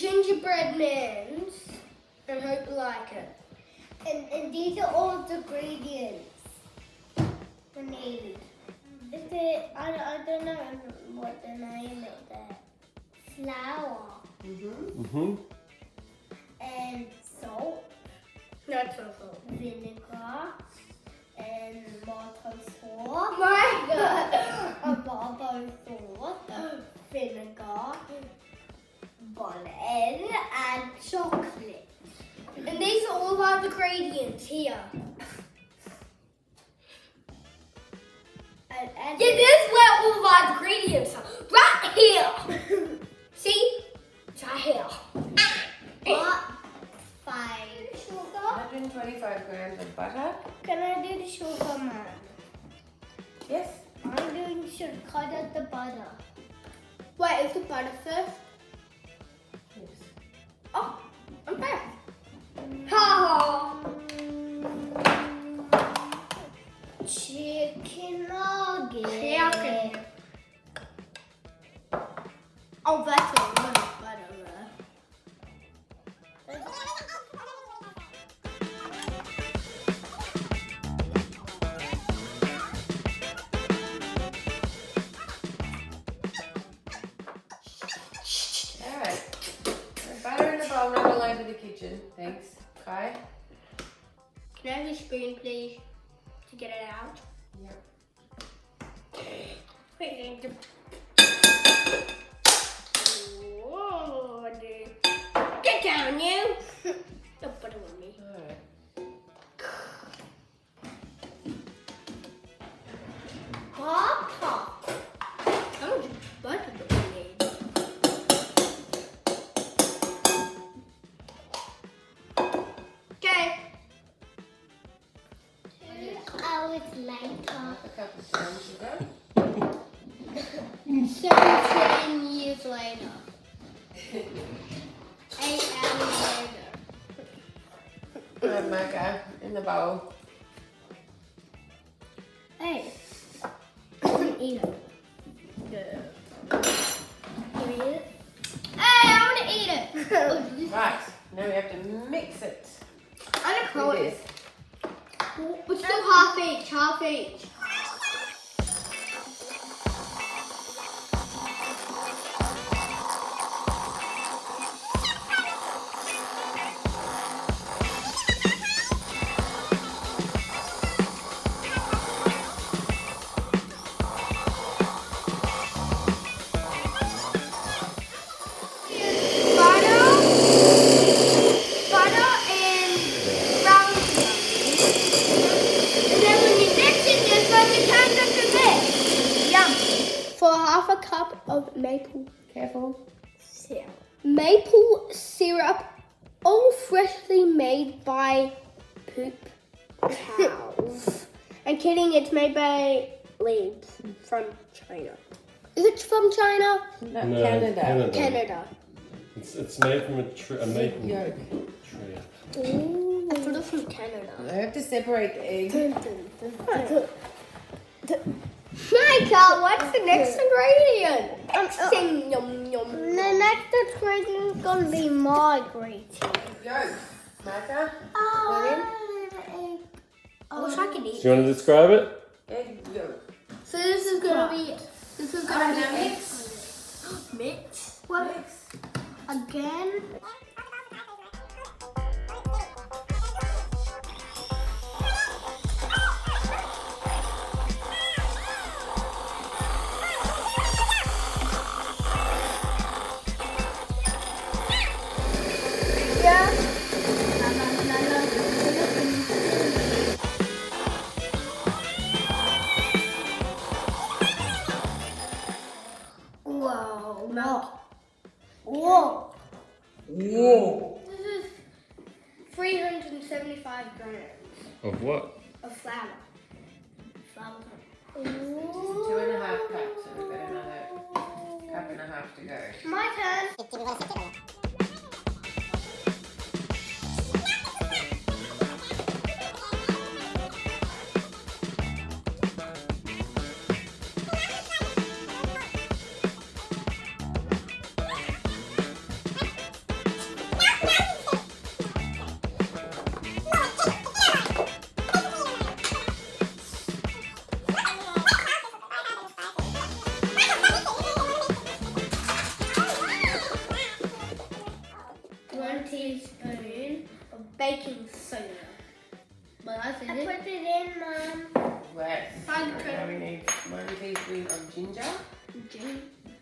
gingerbread mins. I hope you like it. And these are all the ingredients we need. Is it? I don't know what the name is there. Flour. And salt. Not so salt. Vinegar. And tomato sauce. My God. Tomato sauce. Vinegar. Butter and chocolate. And these are all our ingredients here. And Yeah, this is where all of our ingredients are. Right here. See? It's right here. what? 5 sugar? 125 grams of butter. Can I do the sugar, man? Yes. I'm doing sugar. Cut out the butter. Wait, is the butter first? Yes. Oh, I'm first. Ha Chicken nugget. Chicken. Oh, that's a lot of butter there. Alright. Butter in a bowl, not all over the kitchen. Thanks. Kai? Can I have a spoon, please, to get it out? Yep. Wait, whoa, dude. Get down, you! Don't put it on me. Alright. Papa. How much butter do we need? Okay. 2 hours later. Half a cup of brown sugar. 17 years later. 8 hours later. Alright, Myka, in the bowl. Hey, I want to eat it. Can we eat it? Hey, I want to eat it. Right, now we have to mix it. I don't know With it. this. We're still half each, half each. Butter and brown sugar. And then when you mix it, just like it turns into this. Yum. For half a cup of maple Careful. syrup. Maple syrup, all freshly made by poop cows. I'm kidding, it's made by leaves from China. Is it from China? No, No, Canada. Canada. It's made from a maple Yolk. tree. Ooh. I thought it was from Canada. I have to separate the egg. Myka, what's the next ingredient? Sing yum yum. The next ingredient is going to be my ingredient. Yolk. Myka? I wish I could Do eat. you want to describe it? Egg yolk. So this is gonna be. Alright, now mix. Mix. What? Mix. Again? Whoa, no. Whoa. Whoa. This is 375 grams Of what? of flour. This is 2.5 cups, so we've got another cup and a half to go. My turn. baking soda. But I I think put it in, Mum. Wet. Fine, So now we need 1 teaspoon of ginger.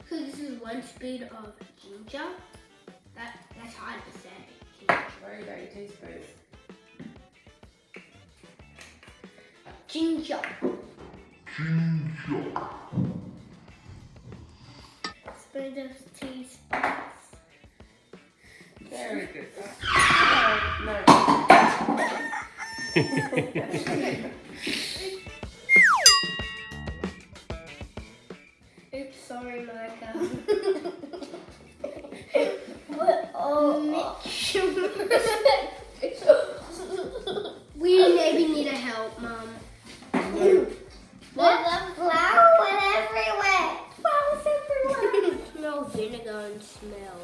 So this is 1 spoon of ginger. That's hard to say. Where are your teaspoons? Ginger. Spoon of teaspoons. Very good. No. Oops, sorry, Myka. We maybe need a help, Mum. There's a flour everywhere. Flowers everywhere. I smell vinegar and smell.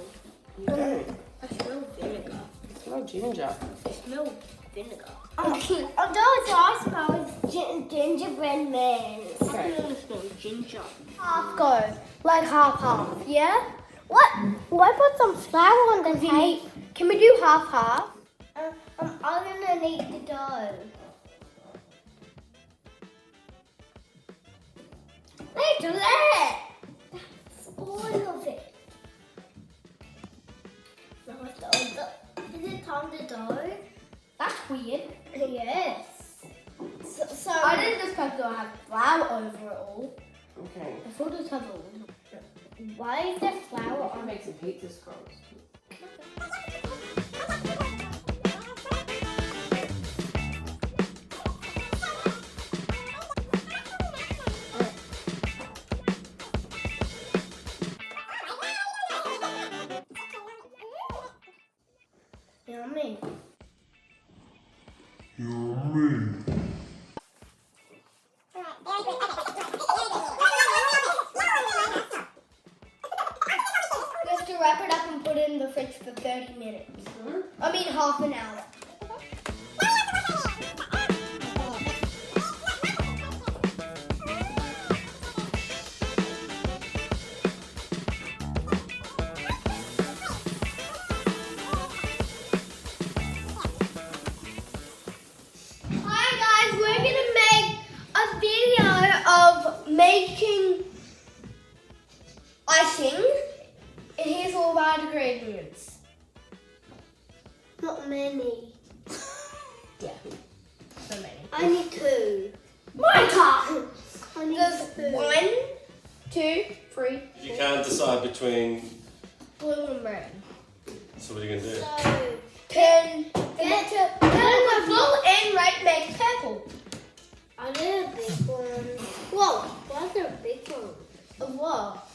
You don't. I smell vinegar. Smell ginger. I smell vinegar. Although it's I smell it's gingerbread man. I can only smell ginger. Half go, like half. Yeah. What? Why put some flour on the cake? Can we do half? I'm gonna need the dough. Wait, let. That's all of it. Now what's the other? Is it time to dough? That's weird. Yes. So I didn't expect to have flour over it all. Okay. I thought it had a little. why is there flour I'll on make some pizza scrolls. Yummy. We have to wrap it up and put it in the fridge for 30 minutes. I mean half an hour. Hi guys, we're gonna make a video of making icing. And here's all of our ingredients. Not many. Yeah, so many. I need 2. Myka! I need There's 2. 1, 2, 3, You can't decide between. blue and red. So what are you gonna do? So, Can blue and red make purple. I need a big one. Whoa, why is there a big one? What?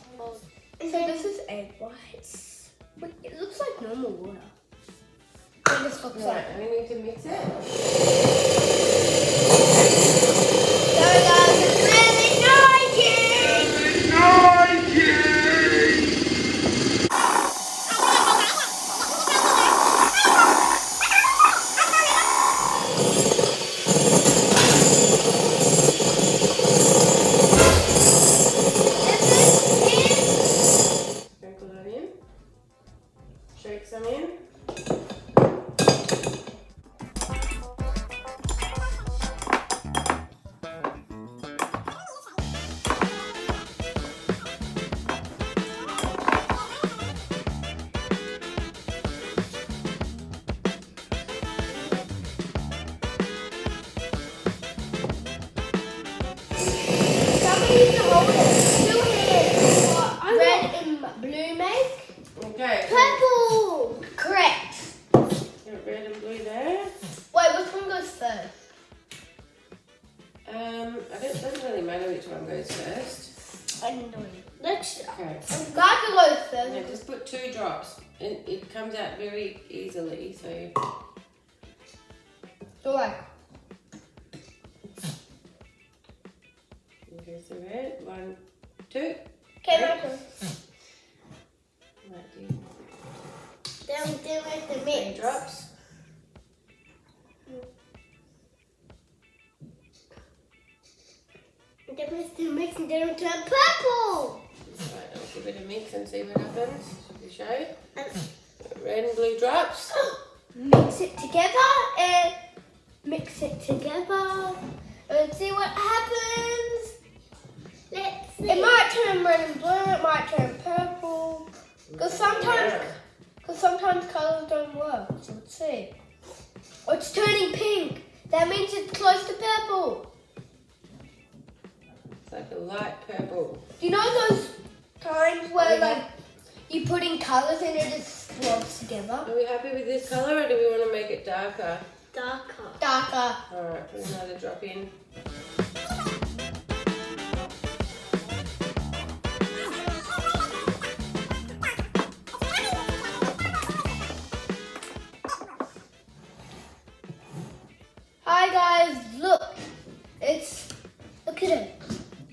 So this is egg whites. Wait, it looks like normal water. What this looks like. Right, we need to mix it. So guys, it's really noisy! Sprinkle that in. Shake some in. Somebody needs to hold it. 2 hands. What red and blue make? Okay. Purple! Correct. Got red and blue there. Wait, which one goes first? It doesn't really matter which one goes first. I didn't know it. Let's. Okay. Myka goes first. Now just put 2 drops. And it comes out very easily, so So like, here's the red. 1, 2. okay, Myka. Might do Then we do like the 3 mix. drops. Then we do mix and then we turn purple. Right, I'll give it a mix and see what happens. Should we show? And Red and blue drops. mix it together and mix it together and see what happens. Let's see. It might turn red and blue, it might turn purple. Because sometimes colours don't work, so let's see. Oh, it's turning pink. That means it's close to purple. It's like a light purple. Do you know those times where like you put in colours and it just swabs together? Are we happy with this colour or do we want to make it darker? Darker. Darker. Alright, put another drop in. Hi guys, look. Look at it.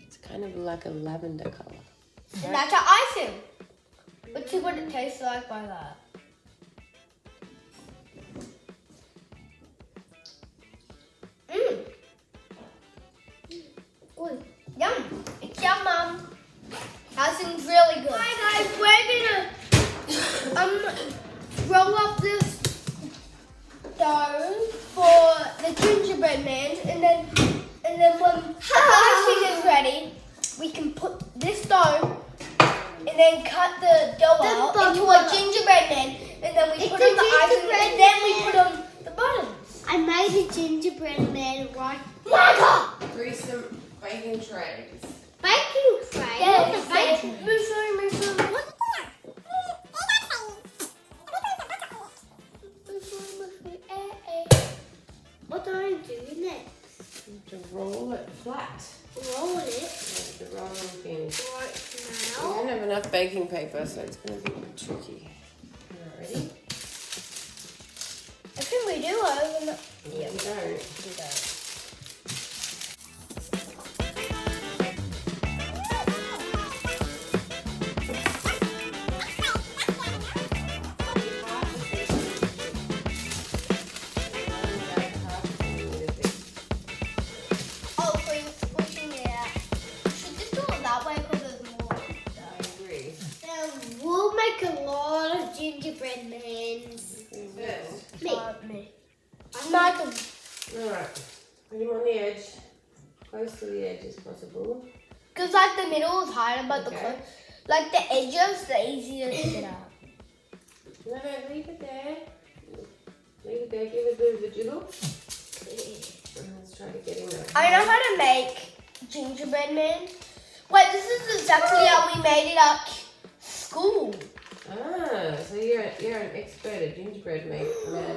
It's kind of like a lavender colour. And that's our icing. Let's see what it tastes like by that. Good. Yum. It's yum, Mum. Icing's really good. Hi guys, we're gonna roll up this dough for the gingerbread man, and then when the icing is ready, we can put this dough and then cut the dough out into a gingerbread man, and then we put on the icing, and then we put on the buttons. I made a gingerbread man right. Myka! Through some baking trays. Baking tray. Yeah, What's a baking? What do I do next? You have to roll it flat. Roll it Like the rolling pin. right We now. don't have enough baking paper, so it's going to be tricky. Ready? I think we do. Yeah, we don't. Oh, so you're squishing it out. You should just do it that way because there's more. I agree. We'll make a lot of gingerbread mans. Me. Me. Michael. Alright, put him on the edge, close to the edge as possible. Because like the middle is higher, but Okay. like the edges, the easier to get out. No, leave it there. Leave it there, give it a bit of a jiggle. And let's try to get him out. I know how to make gingerbread man. Wait, this is exactly how we made it at school. Ah, so you're an expert at gingerbread man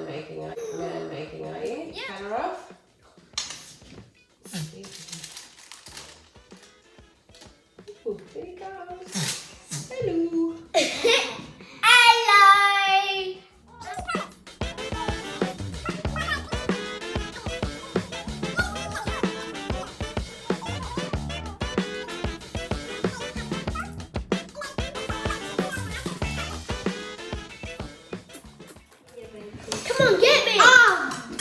making, are you? Yeah. Camera off. Ooh, there he goes. Hello. Hello. Come on, get me. Oh,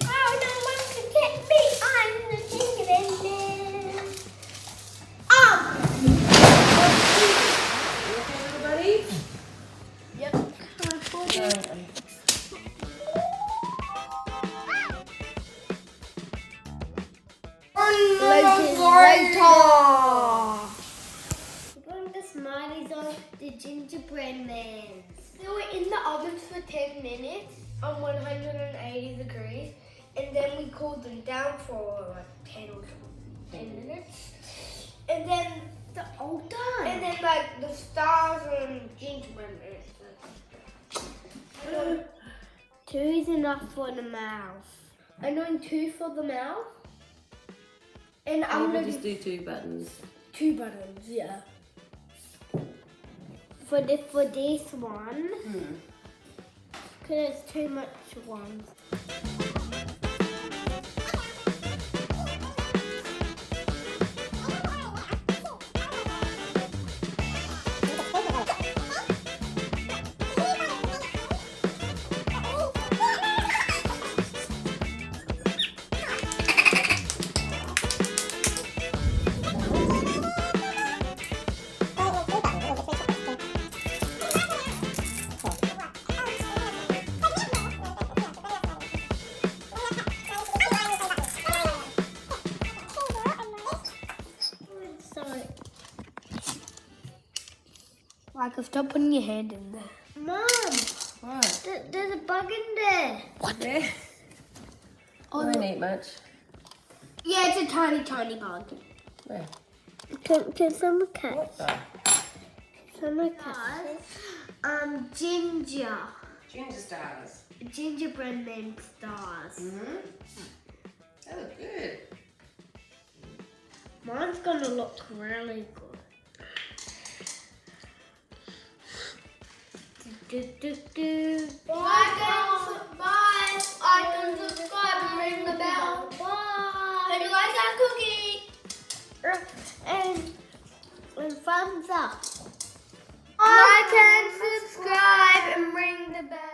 no one can get me. I'm the gingerbread man. You okay, little buddy? Yep. Putting the smileys on the gingerbread man. So we're in the oven for 10 minutes on 180 degrees, and then we cool them down for like 10 or 10 minutes. And then All done. and then like the stars and gingerbread man. Two is enough for the mouth. I'm doing 2 for the mouth. And I'm I'm gonna gonna just do 2 buttons. 2 buttons, yeah. For this one, because it's too much ones. Myka, stop putting your hand in there. Mom, What? there's a bug in there. There? Oh, I don't eat much. yeah, it's a tiny, tiny bug. Where? Can someone catch? What the? Someone catch? Ginger. Ginger stars. Gingerbread named stars. Mm-hmm. They look good. Mine's gonna look really good. Like and subscribe and ring the bell. Bye. And you like that cookie? And thumbs up. Like and subscribe and ring the bell.